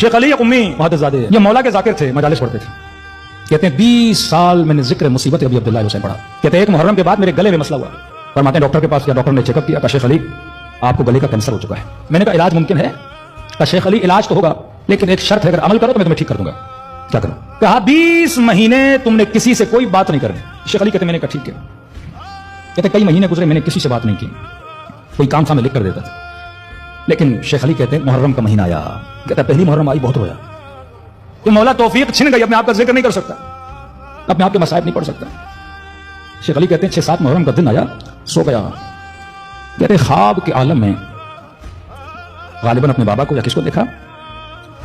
شیخ علی امی محدث زادے یہ مولا کے ذاکر تھے، مجالس پڑھتے تھے. کہتے ہیں 20 سال میں نے ذکر مصیبت ابی عبداللہ حسین پڑھا. کہتے ہیں ایک محرم کے بعد میرے گلے میں مسئلہ ہوا. فرماتے ہیں ڈاکٹر کے پاس گیا، ڈاکٹر نے چیک اپ کیا، کہا شیخ علی آپ کو گلے کا کینسر ہو چکا ہے. میں نے کہا علاج ممکن ہے؟ کہا شیخ علی علاج تو ہوگا لیکن ایک شرط ہے، اگر عمل کرو تو میں تمہیں ٹھیک کر دوں گا. کیا کروں؟ کہا 20 مہینے تم نے کسی سے کوئی بات نہیں کرنی. شیخ علی کہتے میں نے کہا ٹھیک ہے. کہتے کئی مہینے گزرے میں نے کسی سے بات نہیں کی، کوئی کام تھا میں لکھ کر دیتا تھا. لیکن شیخ علی کہتے ہیں محرم کا مہینہ آیا. کہتا پہلی محرم آئی بہت رویا کہ مولا توفیق چھن گئی، اپنے آپ کا ذکر نہیں کر سکتا، اپنے آپ کے مصائب نہیں پڑھ سکتا. شیخ علی کہتے ہیں 6-7 محرم کا دن آیا، سو گیا. کہتے خواب کے عالم میں غالباً اپنے بابا کو یا کس کو دیکھا،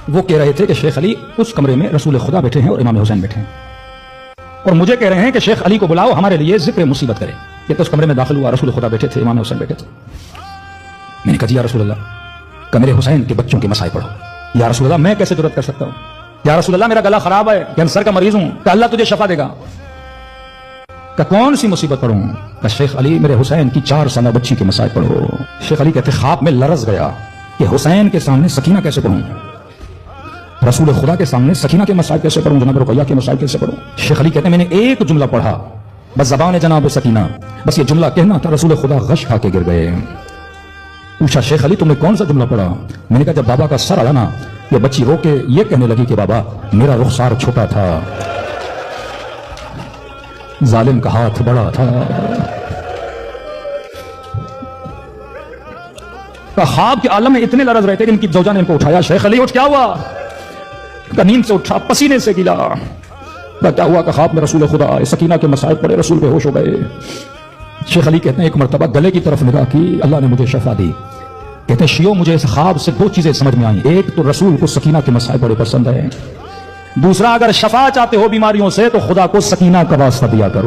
وہ کہہ رہے تھے کہ شیخ علی اس کمرے میں رسول خدا بیٹھے ہیں اور امام حسین بیٹھے ہیں، اور مجھے کہہ رہے ہیں کہ شیخ علی کو بلاؤ ہمارے لیے ذکر مصیبت کرے. کہ تو اس کمرے میں داخل ہوا، رسول خدا بیٹھے تھے، امام حسین بیٹھے تھے. میں نے کہا جی یا رسول اللہ کہ میرے حسین کے بچوں کے مسائل پڑھو. یا رسول اللہ میں کیسے جرأت کر سکتا ہوں؟ یا رسول اللہ میرا گلا خراب ہے، کینسر کا مریض ہوں، کہ اللہ تجھے شفا دے گا. کہ کون سی مصیبت پڑھوں؟ کہ شیخ علی میرے حسین کی 4 سالہ بچی کے مسائل پڑھو. شیخ علی کہتے خواب میں لرز گیا کہ حسین کے سامنے سکینہ کیسے پڑھوں، رسول خدا کے سامنے سکینہ کے مسائل کیسے پڑھوں، جناب رقیہ کے مسائل کیسے پڑھوں. شیخ علی کہتے ہیں میں نے ایک جملہ پڑھا بس زبان جناب سکینہ، بس یہ جملہ کہنا تھا، رسول خدا غش کھا کے گر گئے. پوچھا شیخ علی تم نے کون سا جملہ پڑھا؟ میں نے کہا جب بابا کا سر آیا نا، یہ بچی رو کے یہ کہنے لگی کہ بابا میرا رخسار چھوٹا تھا، ظالم کا ہاتھ بڑا تھا. خواب کے عالم میں اتنے لرز رہے تھے کہ ان کی زوجہ نے ان کو اٹھایا. شیخ علی اٹھ، کیا ہوا؟ نیند سے اٹھا، پسینے سے گیلا. کیا ہوا؟ کہ خواب میں رسول خدا آئے، سکینہ کے مسائل پڑے، رسول بے ہوش ہو گئے. شیخ علی کہتے ہیں ایک مرتبہ گلے کی طرف نگاہ کی، اللہ نے مجھے شفا دی. کہتے ہیں شیعوں مجھے اس خواب سے 2 چیزیں سمجھ میں آئیں. ایک تو رسول کو سکینہ کے مسائل بڑے پسند ہے، دوسرا اگر شفا چاہتے ہو بیماریوں سے تو خدا کو سکینہ کا واسطہ دیا کرو.